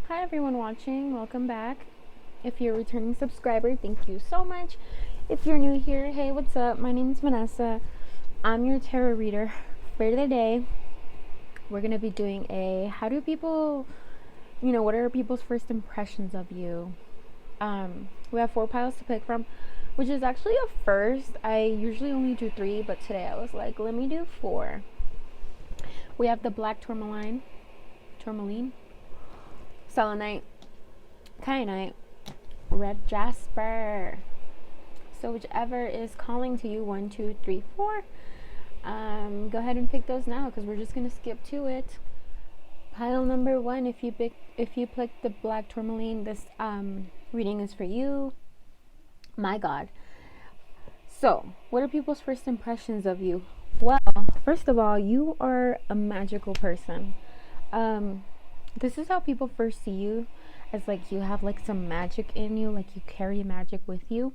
Hi everyone watching, welcome back. If you're a returning subscriber, thank you so much. If you're new here, hey, what's up? My name is Vanessa. I'm your tarot reader for today. We're going to be doing a how do people, what are people's first impressions of you? We have 4 piles to pick from, which is actually a first. I usually only do 3, but today I was like, let me do 4. We have the black tourmaline, selenite, kyanite, red jasper. So whichever is calling to you, 1, 2, 3, 4. Go ahead and pick those now because we're just gonna skip to it. Pile number 1. If you pick the black tourmaline, this reading is for you. My God. So, what are people's first impressions of you? Well, first of all, you are a magical person. This is how people first see you, as like you have like some magic in you, like you carry magic with you.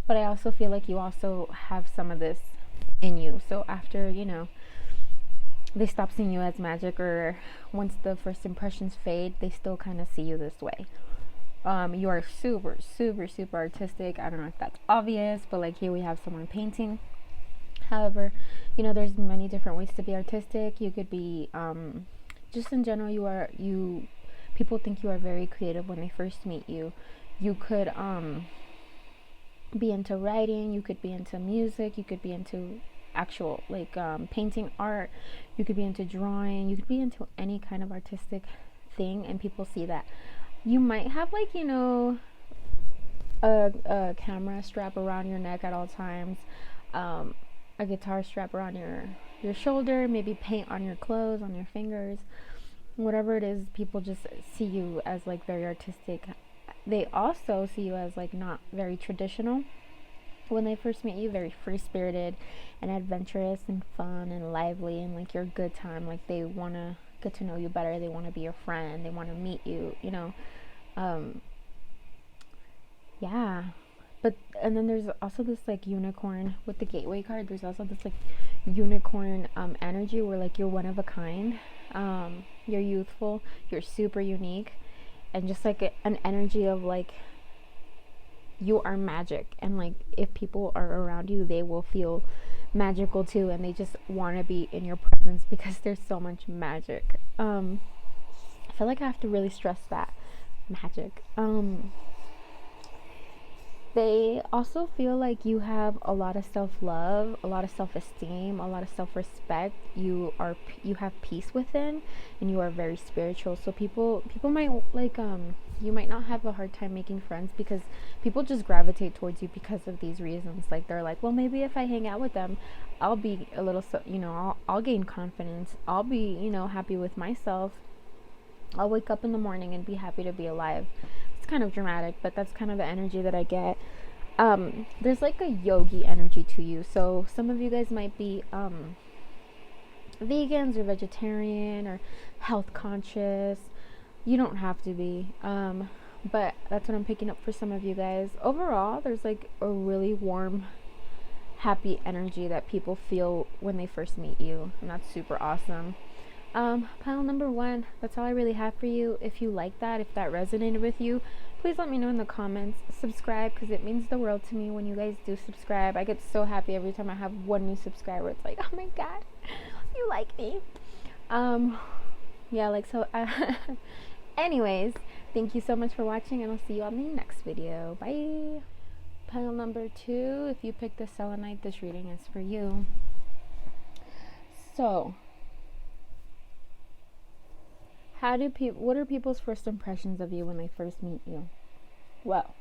But I also feel like you also have some of this in you. So after, they stop seeing you as magic, or once the first impressions fade, they still kind of see you this way. You are super, super, super artistic. I don't know if that's obvious, but like here we have someone painting. However, there's many different ways to be artistic. You could be, just in general, people think you are very creative when they first meet you. You could, be into writing, you could be into music, you could be into actual painting, art, you could be into drawing, you could be into any kind of artistic thing, and people see that. You might have a camera strap around your neck at all times, a guitar strap around your shoulder, maybe paint on your clothes, on your fingers, whatever it is. People just see you as like very artistic. They also see you as like not very traditional when they first meet you, very free-spirited and adventurous and fun and lively, and like you're a good time. Like they want to get to know you better, they want to be your friend, they want to meet you, yeah. But and then there's also this like unicorn with the gateway card. There's also this like unicorn energy where like you're one of a kind. You're youthful, you're super unique, and just like an energy of like you are magic, and like if people are around you, they will feel magical too, and they just want to be in your presence because there's so much magic. I feel like I have to really stress that magic. They also feel like you have a lot of self-love, a lot of self-esteem, a lot of self-respect. You have peace within, and you are very spiritual. So people might like you might not have a hard time making friends because people just gravitate towards you because of these reasons. Like they're like, well, maybe if I hang out with them, I'll be a little I'll gain confidence. I'll be, happy with myself. I'll wake up in the morning and be happy to be alive. It's kind of dramatic, but that's kind of the energy that I get. There's like a yogi energy to you. So some of you guys might be vegans or vegetarian or health conscious. You don't have to be. But that's what I'm picking up for some of you guys. Overall, there's like a really warm, happy energy that people feel when they first meet you, and that's super awesome. Pile number 1, that's all I really have for you. If you like that, if that resonated with you, please let me know in the comments. Subscribe, because it means the world to me when you guys do subscribe. I get so happy every time I have one new subscriber. It's like, oh my God, you like me. Yeah, like so. Anyways, thank you so much for watching, and I'll see you on the next video. Bye. Pile number 2, if you pick the selenite, this reading is for you. So, what are people's first impressions of you when they first meet you? Well,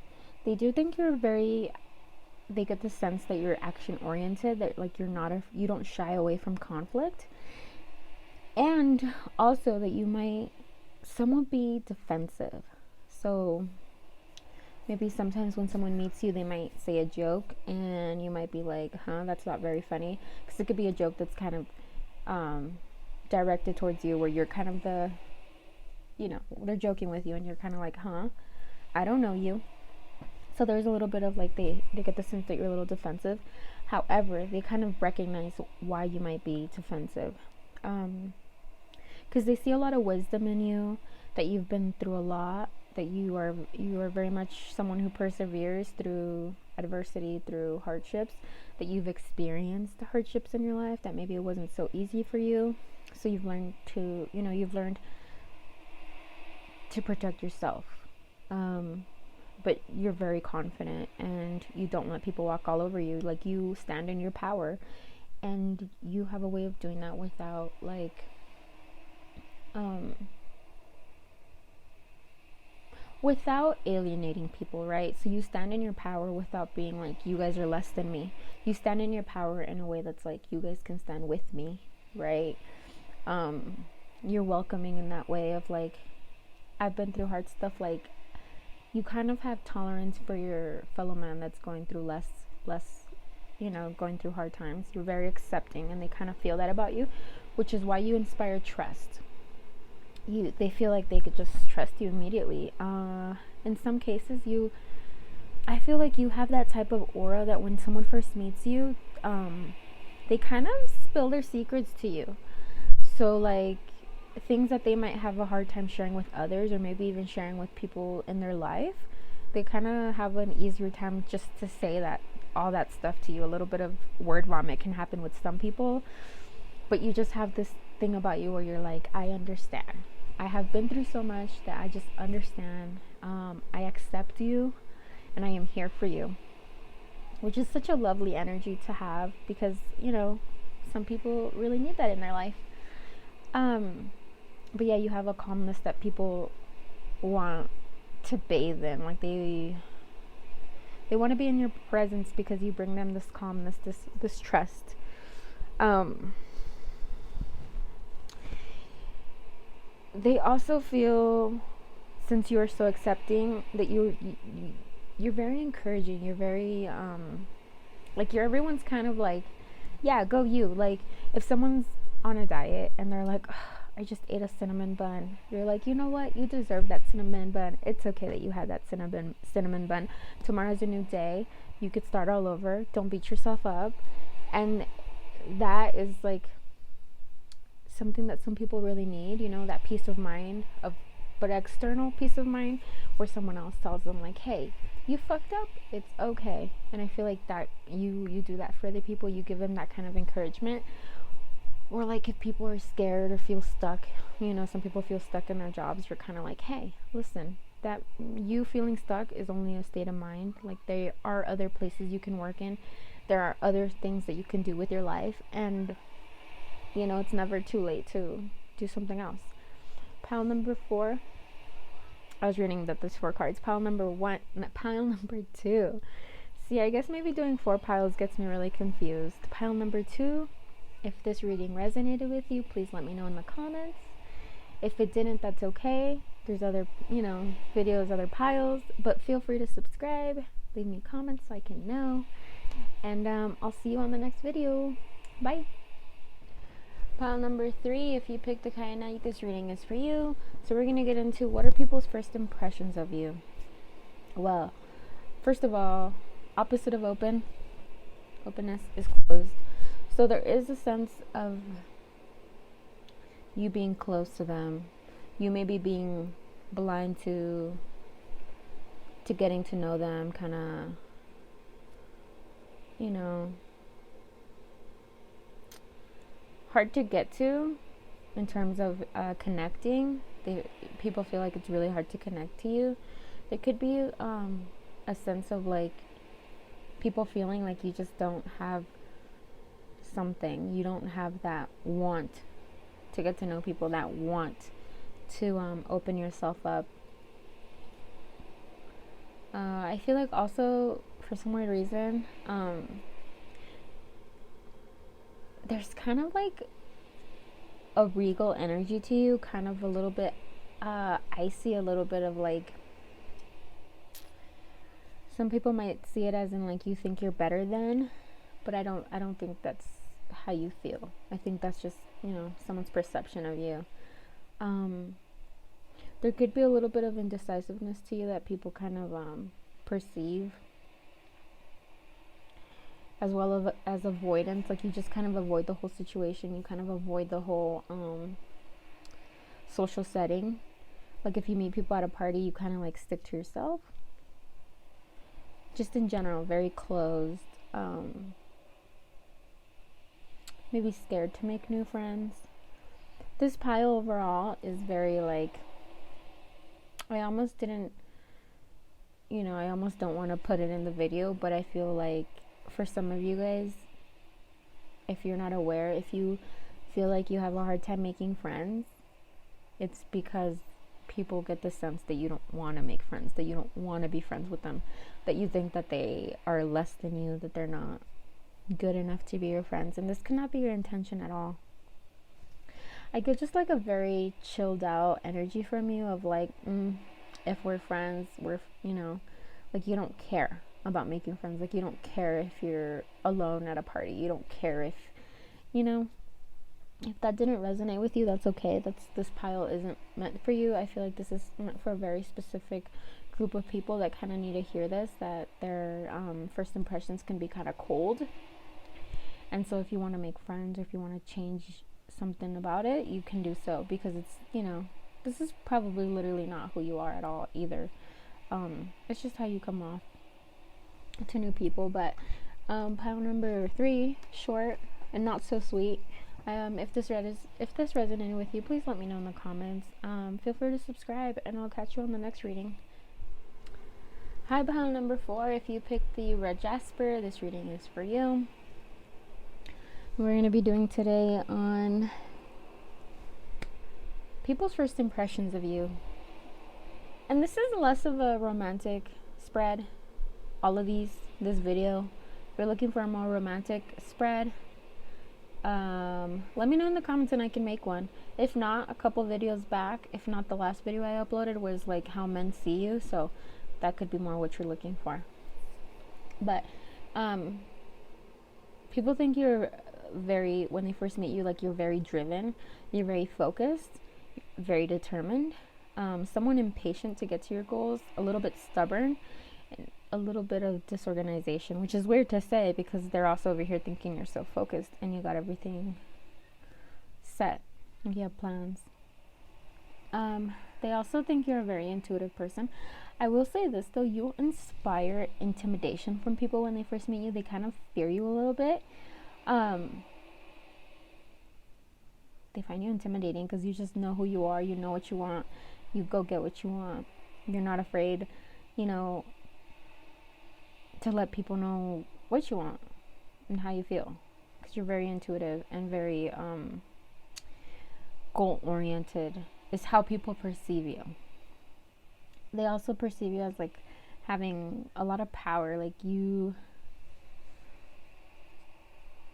they do think they get the sense that you're action oriented, that like you don't shy away from conflict, and also that you might somewhat be defensive. So maybe sometimes when someone meets you, they might say a joke and you might be like, that's not very funny, because it could be a joke that's kind of directed towards you, where you're kind of they're joking with you and you're kind of like, I don't know you. So there's a little bit of like they get the sense that you're a little defensive. However, they kind of recognize why you might be defensive, because they see a lot of wisdom in you. that you've been through a lot, that you are very much someone who perseveres through adversity, through hardships, that you've experienced hardships in your life, that maybe it wasn't so easy for you. So you've learned to, you've learned to protect yourself. But you're very confident and you don't let people walk all over you. Like, you stand in your power, and you have a way of doing that without without alienating people, right? So you stand in your power without being like, you guys are less than me. You stand in your power in a way that's like, you guys can stand with me, right? You're welcoming in that way of like, I've been through hard stuff. Like, you kind of have tolerance for your fellow man that's going through less, going through hard times. You're very accepting, and they kind of feel that about you, which is why you inspire trust. They feel like they could just trust you immediately. In some cases, I feel like you have that type of aura that when someone first meets you, they kind of spill their secrets to you. So like, things that they might have a hard time sharing with others, or maybe even sharing with people in their life, they kind of have an easier time just to say that, all that stuff to you. A little bit of word vomit can happen with some people, but you just have this thing about you where you're like, I understand. I have been through so much that I just understand. I accept you, and I am here for you, which is such a lovely energy to have, because some people really need that in their life. But yeah, you have a calmness that people want to bathe in. Like, they want to be in your presence because you bring them this calmness, this trust. They also feel, since you are so accepting, that you're very encouraging. You're very like, you're everyone's kind of like, yeah, go you. Like, if someone's on a diet and they're like, I just ate a cinnamon bun, you're like, you know what, you deserve that cinnamon bun. It's okay that you had that cinnamon bun. Tomorrow's a new day. You could start all over. Don't beat yourself up. And that is like something that some people really need, that peace of mind, but external peace of mind, where someone else tells them like, hey, you fucked up, it's okay. And I feel like that you do that for other people. You give them that kind of encouragement. Or like, if people are scared or feel stuck, some people feel stuck in their jobs, you're kind of like, hey, listen, that you feeling stuck is only a state of mind. Like, there are other places you can work in. There are other things that you can do with your life, and it's never too late to do something else. Pile number 4. I was reading that there's 4 cards. Pile number 2. See, I guess maybe doing 4 piles gets me really confused. Pile number 2. If this reading resonated with you, please let me know in the comments. If it didn't, that's okay. There's other, videos, other piles, but feel free to subscribe, leave me comments so I can know, and I'll see you on the next video. Bye. Pile number 3, if you picked the Kyanite, this reading is for you. So we're going to get into, what are people's first impressions of you? Well, first of all, opposite of openness is closed. So there is a sense of you being close to them. You may be being blind to getting to know them, kind of, hard to get to in terms of connecting. People feel like it's really hard to connect to you. There could be a sense of like, people feeling like you just don't have something. You don't have that want to get to know people, that want to open yourself up. I feel like also, for some weird reason, there's kind of like a regal energy to you, kind of a little bit icy, a little bit of like, some people might see it as in like, you think you're better than, but I don't think that's how you feel. I think that's just, someone's perception of you. There could be a little bit of indecisiveness to you that people kind of perceive, as well as avoidance. Like, you just kind of avoid the whole situation. You kind of avoid the whole social setting. Like if you meet people at a party, you kind of like stick to yourself. Just in general, very closed. Maybe scared to make new friends. This pile overall is very like, I almost didn't, I almost don't want to put it in the video, but I feel like for some of you guys, if you're not aware, if you feel like you have a hard time making friends, it's because people get the sense that you don't want to make friends, that you don't want to be friends with them, that you think that they are less than you, that they're not good enough to be your friends. And this cannot be your intention at all. I get just like a very chilled out energy from you of like, if we're friends, we're, like you don't care about making friends. Like you don't care if you're alone at a party. You don't care if, if that didn't resonate with you, that's okay. This pile isn't meant for you. I feel like this is meant for a very specific group of people that kind of need to hear this, that their first impressions can be kind of cold. And so if you want to make friends, or if you want to change something about it, you can do so, because it's, this is probably literally not who you are at all either. It's just how you come off to new people. But pile number 3, short and not so sweet. If this resonated with you, please let me know in the comments. Feel free to subscribe, and I'll catch you on the next reading. Hi, pile number 4. If you picked the red jasper, this reading is for you. We're going to be doing today on people's first impressions of you. And this is less of a romantic spread. All of this video, if you're looking for a more romantic spread, let me know in the comments and I can make one. If not, a couple videos back, if not the last video I uploaded was like how men see you, so that could be more what you're looking for. But people think you're when they first meet you, like you're very driven, you're very focused, very determined, someone impatient to get to your goals, a little bit stubborn, and a little bit of disorganization, which is weird to say because they're also over here thinking you're so focused and you got everything set, and you have plans. They also think you're a very intuitive person. I will say this though, you inspire intimidation from people when they first meet you. They kind of fear you a little bit. They find you intimidating because you just know who you are, you know what you want, you go get what you want. You're not afraid, to let people know what you want and how you feel, because you're very intuitive and very goal oriented is how people perceive you. They also perceive you as like having a lot of power, like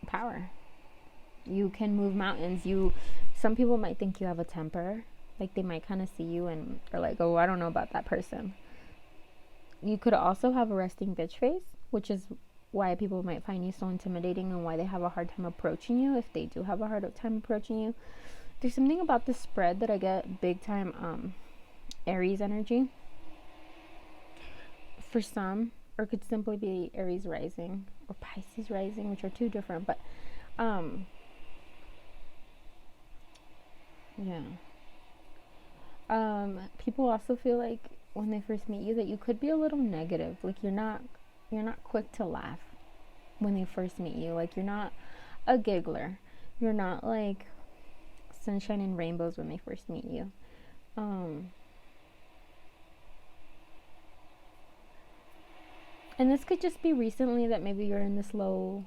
power. You can move mountains. Some people might think you have a temper. Like they might kind of see you and are like, oh, I don't know about that person. You could also have a resting bitch face, which is why people might find you so intimidating and why they have a hard time approaching you, if they do have a hard time approaching you. There's something about this spread that I get big time Aries energy for some, or it could simply be Aries rising or Pisces rising, which are two different, but people also feel like when they first meet you that you could be a little negative, like you're not quick to laugh when they first meet you, like you're not a giggler, you're not like sunshine and rainbows when they first meet you. And this could just be recently that maybe you're in this low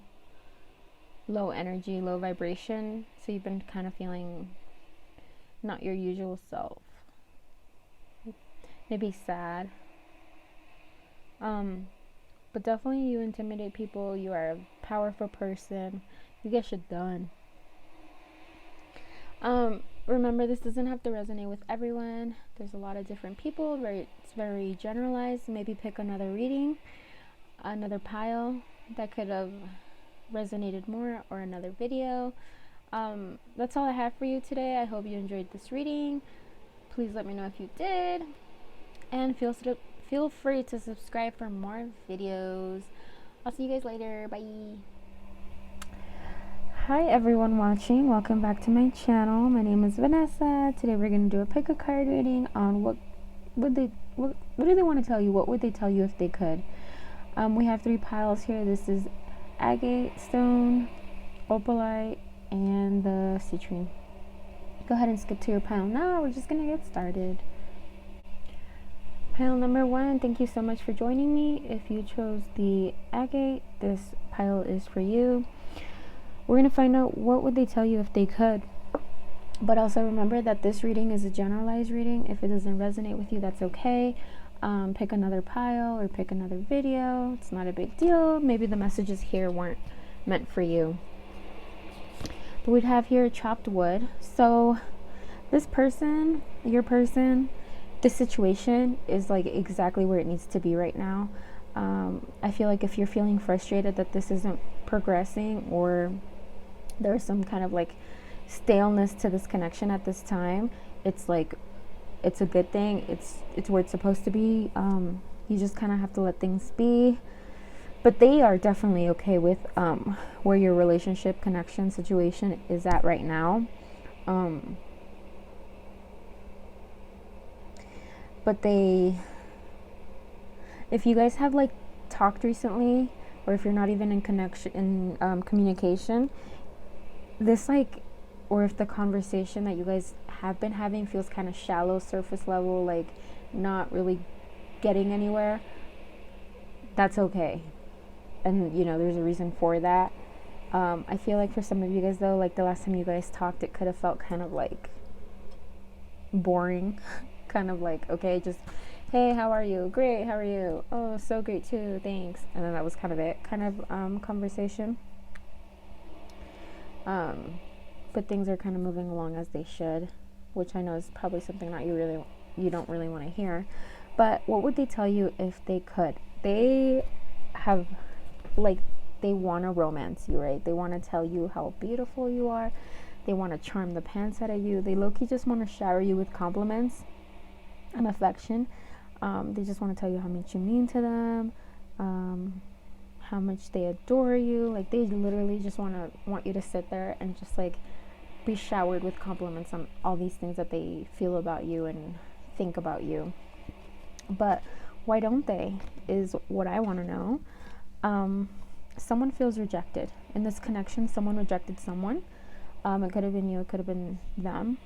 energy, low vibration, so you've been kind of feeling not your usual self, maybe sad, but definitely you intimidate people. You are a powerful person, you get shit done. Remember, this doesn't have to resonate with everyone. There's a lot of different people, it's very generalized. Maybe pick another reading, another pile that could have resonated more, or another video. That's all I have for you today. I hope you enjoyed this reading. Please let me know if you did, and feel free to subscribe for more videos. I'll see you guys later. Bye. Hi everyone watching, welcome back to my channel. My name is Vanessa. Today we're going to do a pick a card reading on what do they want to tell you? What would they tell you if they could? We have 3 piles here. This is agate stone, opalite, and the citrine. Go ahead and skip to your pile now. We're just going to get started. Pile number 1, thank you so much for joining me. If you chose the agate, this pile is for you. We're going to find out what would they tell you if they could. But also remember that this reading is a generalized reading. If it doesn't resonate with you, that's okay. Pick another pile or pick another video. It's not a big deal. Maybe the messages here weren't meant for you. But we'd have here chopped wood. So this person, your person, this situation is like exactly where it needs to be right now. I feel like if you're feeling frustrated that this isn't progressing, or there's some kind of like staleness to this connection at this time, it's like it's a good thing. It's where it's supposed to be. You just kind of have to let things be. But they are definitely okay with where your relationship connection situation is at right now. But if you guys have like talked recently, or if you're not even in communication, this like, or if the conversation that you guys have been having feels kind of shallow, surface level, like not really getting anywhere, that's okay. And you know, there's a reason for that. I feel like for some of you guys though, like the last time you guys talked, it could have felt kind of like boring. Kind of like, okay, just hey, how are you? Great, how are you? Oh, so great too, thanks. And then that was kind of it, kind of conversation. But things are kind of moving along as they should, which I know is probably something that you don't really want to hear. But what would they tell you if they could? They have, like, they want to romance you, right? They want to tell you how beautiful you are. They want to charm the pants out of you. They low-key just want to shower you with compliments and affection. They just want to tell you how much you mean to them, how much they adore you. Like, they literally just want you to sit there and just like be showered with compliments on all these things that they feel about you and think about you. But why don't they is what I want to know. Someone feels rejected in this connection. Someone rejected someone. It could have been you, it could have been them.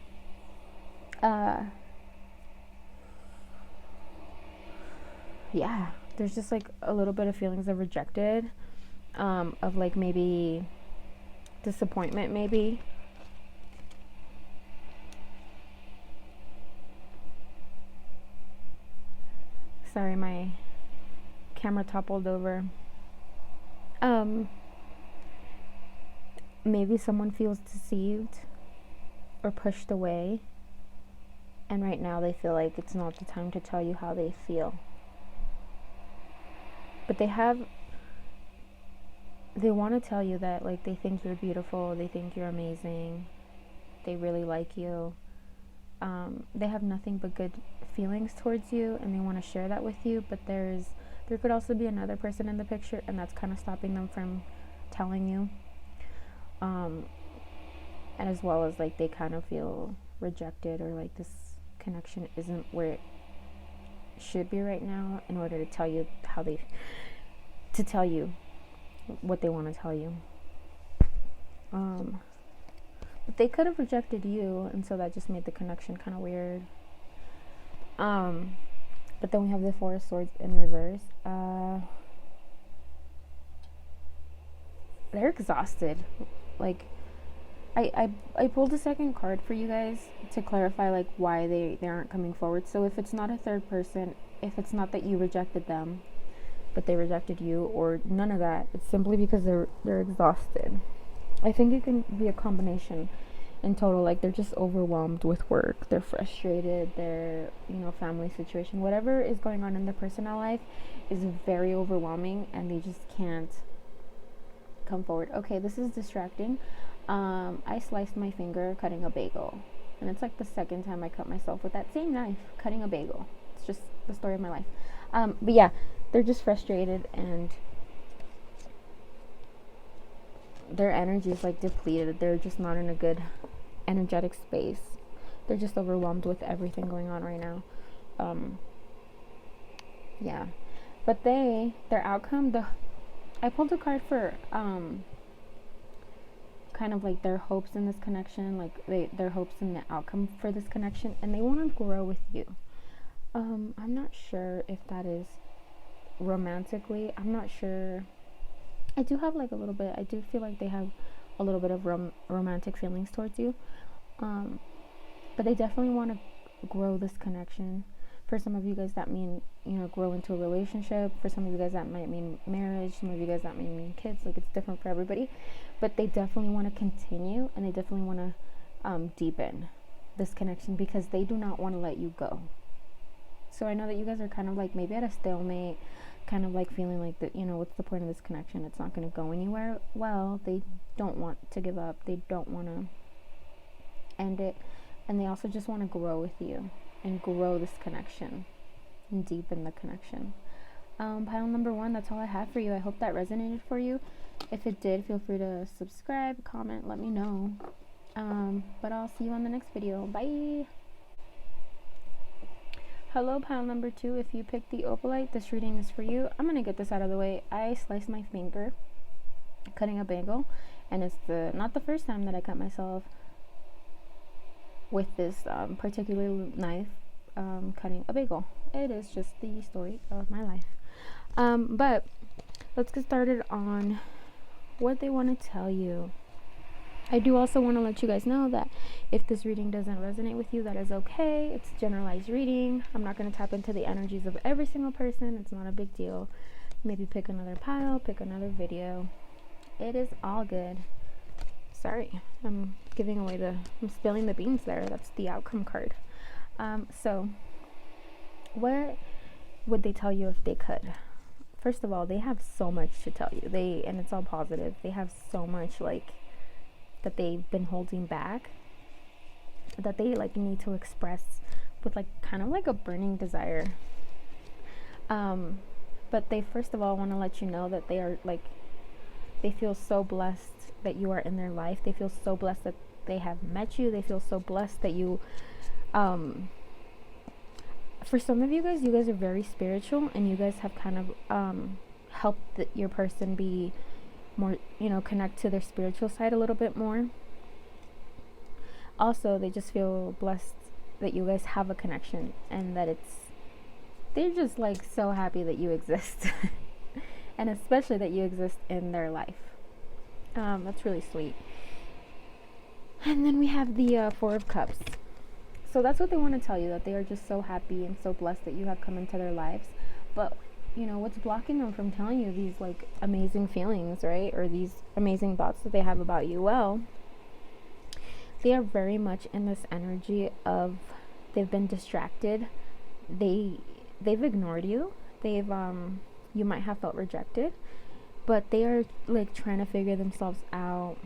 Yeah, there's just like a little bit of feelings of rejected, of like maybe disappointment, maybe. Sorry, my camera toppled over. Maybe someone feels deceived or pushed away, and right now they feel like it's not the time to tell you how they feel. But they want to tell you that, like, they think you're beautiful, they think you're amazing, they really like you. They have nothing but good feelings towards you, and they want to share that with you. But there could also be another person in the picture, and that's kind of stopping them from telling you. As well as like they kind of feel rejected, or like this connection isn't where it should be right now, in order to tell you tell you what they want to tell you. But they could have rejected you, and so that just made the connection kind of weird. But then we have the 4 of Swords in reverse. They're exhausted. Like, I pulled a second card for you guys to clarify like why they aren't coming forward. So if it's not a third person, if it's not that you rejected them, but they rejected you, or none of that, it's simply because they're exhausted. I think it can be a combination in total. Like, they're just overwhelmed with work, they're frustrated, their family situation, whatever is going on in their personal life is very overwhelming, and they just can't come forward. Okay, this is distracting. I sliced my finger cutting a bagel, and it's like the second time I cut myself with that same knife cutting a bagel. It's just the story of my life. But yeah, they're just frustrated, and their energy is like depleted. They're just not in a good energetic space. They're just overwhelmed with everything going on right now. Yeah, but their outcome, I pulled a card for kind of like their hopes in this connection, like their hopes in the outcome for this connection, and they want to grow with you. I'm not sure if that is romantically. I'm not sure. I do have like a little bit. I do feel like they have a little bit of romantic feelings towards you. But they definitely want to grow this connection. For some of you guys, that mean, grow into a relationship. For some of you guys, that might mean marriage. Some of you guys, that might mean kids. Like, it's different for everybody. But they definitely want to continue, and they definitely want to deepen this connection because they do not want to let you go. So I know that you guys are kind of like maybe at a stalemate, kind of like feeling like that, what's the point of this connection? It's not going to go anywhere. Well, they don't want to give up. They don't want to end it. And they also just want to grow with you and grow this connection and deepen the connection. Pile number 1, that's all I have for you. I hope that resonated for you. If it did, feel free to subscribe, comment, let me know. But I'll see you on the next video. Bye. Hello, pile number 2. If you picked the opalite, this reading is for you. I'm going to get this out of the way. I sliced my finger cutting a bagel, and it's not the first time that I cut myself with this particular knife cutting a bagel. It is just the story of my life. But let's get started on what they want to tell you. I do also want to let you guys know that if this reading doesn't resonate with you, that is okay. It's generalized reading. I'm not going to tap into the energies of every single person. It's not a big deal. Maybe pick another pile, pick another video. It is all good. Sorry, I'm spilling the beans there. That's the outcome card. So what would they tell you if they could? First of all, they have so much to tell you. And it's all positive. They have so much that they've been holding back, that they need to express with kind of like a burning desire. But they first of all want to let you know that they are they feel so blessed that you are in their life. They feel so blessed that they have met you. They feel so blessed that you for some of you guys are very spiritual, and you guys have kind of helped your person be more, connect to their spiritual side a little bit more. Also, they just feel blessed that you guys have a connection, and that they're just so happy that you exist. And especially that you exist in their life. That's really sweet. And then we have the 4 of Cups. So that's what they want to tell you, that they are just so happy and so blessed that you have come into their lives. But what's blocking them from telling you these amazing feelings, right? Or these amazing thoughts that they have about you? Well, they are very much in this energy of they've been distracted. They've ignored you. You might have felt rejected, but they are trying to figure themselves out.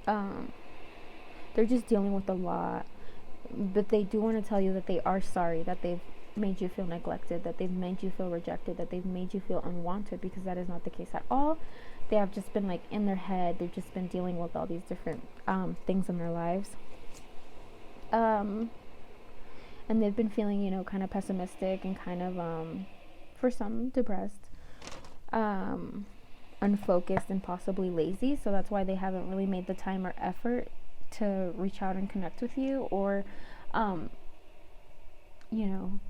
They're just dealing with a lot, but they do want to tell you that they are sorry, that they've made you feel neglected, that they've made you feel rejected, that they've made you feel unwanted, because that is not the case at all. They have just been in their head. They've just been dealing with all these different things in their lives, and they've been feeling kind of pessimistic and kind of for some depressed, unfocused, and possibly lazy. So that's why they haven't really made the time or effort to reach out and connect with you, or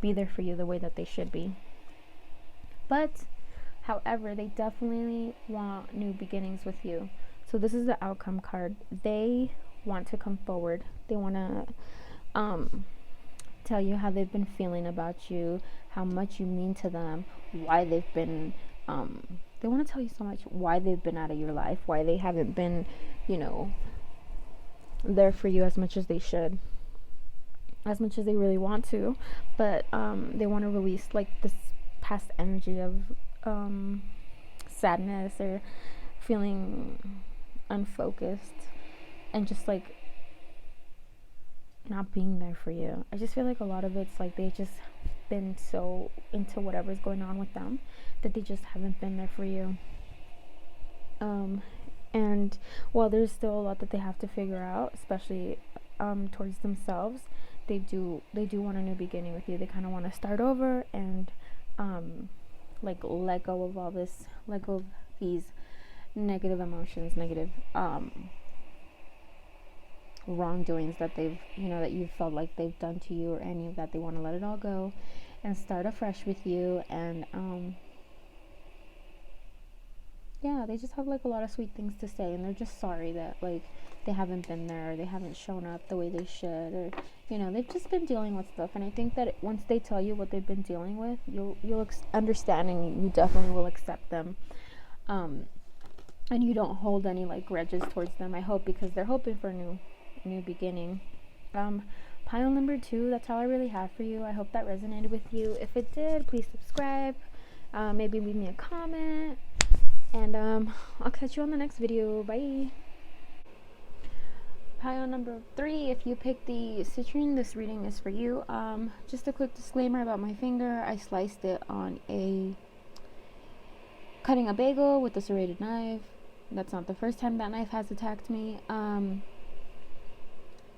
be there for you the way that they should be. But however, they definitely want new beginnings with you. So this is the outcome card. They want to come forward. They want to tell you how they've been feeling about you, how much you mean to them, why they've been they want to tell you so much, why they've been out of your life, why they haven't been there for you as much as they should, as much as they really want to. But they want to release this past energy of sadness or feeling unfocused, and just not being there for you. I just feel a lot of it's they've just been so into whatever's going on with them that they just haven't been there for you. And while there's still a lot that they have to figure out, especially towards themselves, they do want a new beginning with you. They kind of want to start over and like let go of all this, let go of these negative emotions, negative wrongdoings that they've, that you felt like they've done to you, or any of that. They want to let it all go and start afresh with you. And yeah, they just have like a lot of sweet things to say, and they're just sorry that like they haven't been there, or they haven't shown up the way they should, or they've just been dealing with stuff. And I think that once they tell you what they've been dealing with, you'll understand, and you definitely will accept them. And you don't hold any like grudges towards them, I hope, because they're hoping for a new beginning. Pile number 2, that's all I really have for you. I hope that resonated with you. If it did, please subscribe, maybe leave me a comment, and I'll catch you on the next video. Bye. Pile number 3, if you pick the citrine, this reading is for you. Just a quick disclaimer about my finger. I sliced it on cutting a bagel with a serrated knife. That's not the first time that knife has attacked me.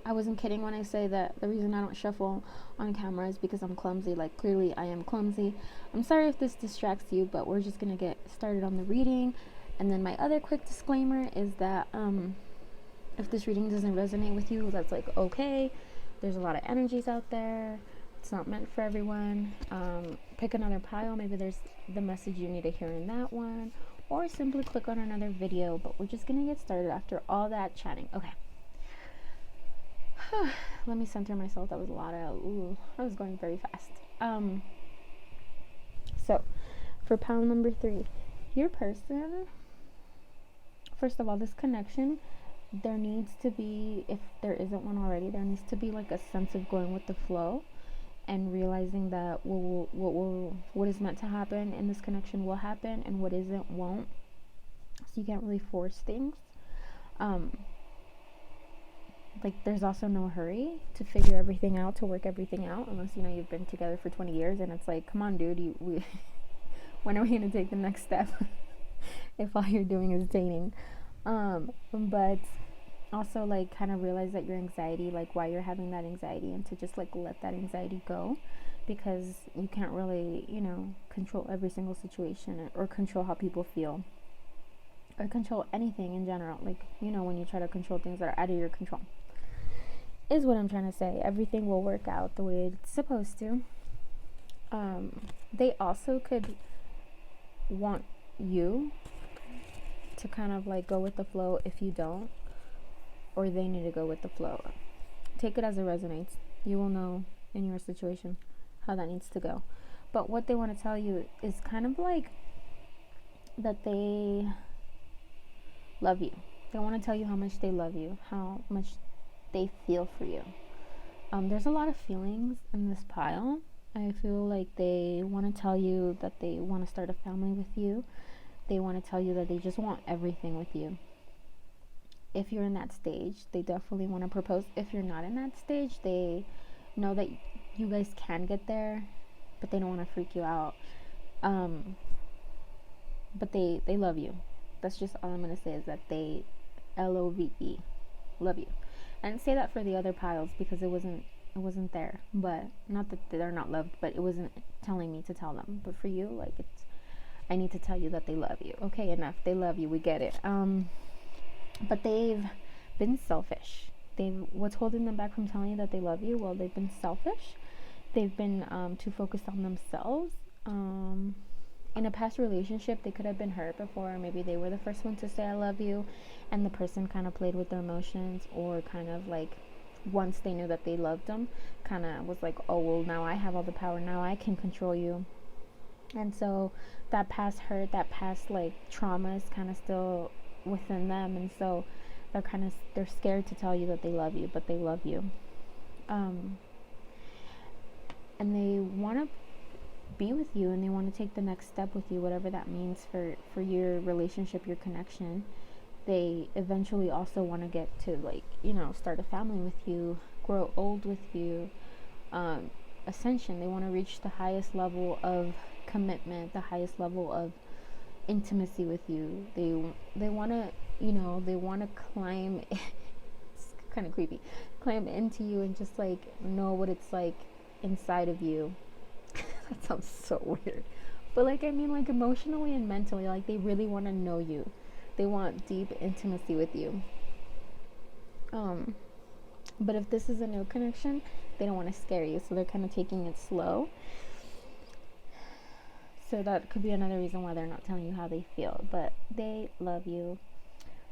I wasn't kidding when I say that the reason I don't shuffle on camera is because I'm clumsy. Like, clearly I am clumsy. I'm sorry if this distracts you, but we're just gonna get started on the reading. And then my other quick disclaimer is that if this reading doesn't resonate with you, that's like okay. There's a lot of energies out there. It's not meant for everyone. Pick another pile. Maybe there's the message you need to hear in that one, or simply click on another video. But we're just gonna get started after all that chatting. Okay. Let me center myself. That was a lot of I was going very fast. So for pile number 3, your person, first of all, this connection, there needs to be, if there isn't one already, there needs to be like a sense of going with the flow and realizing that what is meant to happen in this connection will happen, and what isn't won't. So you can't really force things. Like, there's also no hurry to figure everything out, to work everything out, unless you've been together for 20 years and it's like, come on dude, when are we gonna take the next step? If all you're doing is dating. But also, like, kind of realize that your anxiety, like why you're having that anxiety, and to just like let that anxiety go, because you can't really control every single situation, or control how people feel, or control anything in general. Like, when you try to control things that are out of your control, is what I'm trying to say. Everything will work out the way it's supposed to. They also could want you to kind of like go with the flow if you don't, or they need to go with the flow. Take it as it resonates. You will know in your situation how that needs to go. But what they want to tell you is kind of like that they love you. They want to tell you how much they love you, how much they feel for you. There's a lot of feelings in this pile. I feel like they want to tell you that they want to start a family with you. They want to tell you that they just want everything with you. If you're in that stage, they definitely want to propose. If you're not in that stage, they know that you guys can get there, but they don't want to freak you out. But they love you. That's just all I'm going to say, is that they LOVE, love you. I didn't say that for the other piles because it wasn't there. But not that they're not loved, but it wasn't telling me to tell them. But for you, like, I need to tell you that they love you. Okay, enough. They love you. We get it. But they've been selfish. What's holding them back from telling you that they love you? Well, they've been selfish. They've been too focused on themselves. In a past relationship, they could have been hurt before. Maybe they were the first one to say I love you, and the person kind of played with their emotions, or kind of like, once they knew that they loved them, kind of was like, oh, well, now I have all the power, now I can control you. And so that past hurt, that past like trauma is kind of still within them, and so they're scared to tell you that they love you, but they love you. And they want to be with you, and they want to take the next step with you, whatever that means for your relationship, your connection. They eventually also want to get to, like, start a family with you, grow old with you, ascension. They want to reach the highest level of commitment, the highest level of intimacy with you. They want to, they want to climb. It's kind of creepy. Climb into you and just like know what it's like inside of you. That sounds so weird. But like I mean like emotionally and mentally, like they really want to know you. They want deep intimacy with you. But if this is a new connection, they don't want to scare you, so they're kind of taking it slow. So that could be another reason why they're not telling you how they feel, but they love you.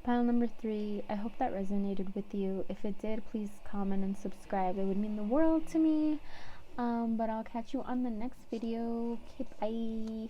Pile number 3, I hope that resonated with you. If it did, please comment and subscribe. It would mean the world to me. But I'll catch you on the next video. Okay, bye.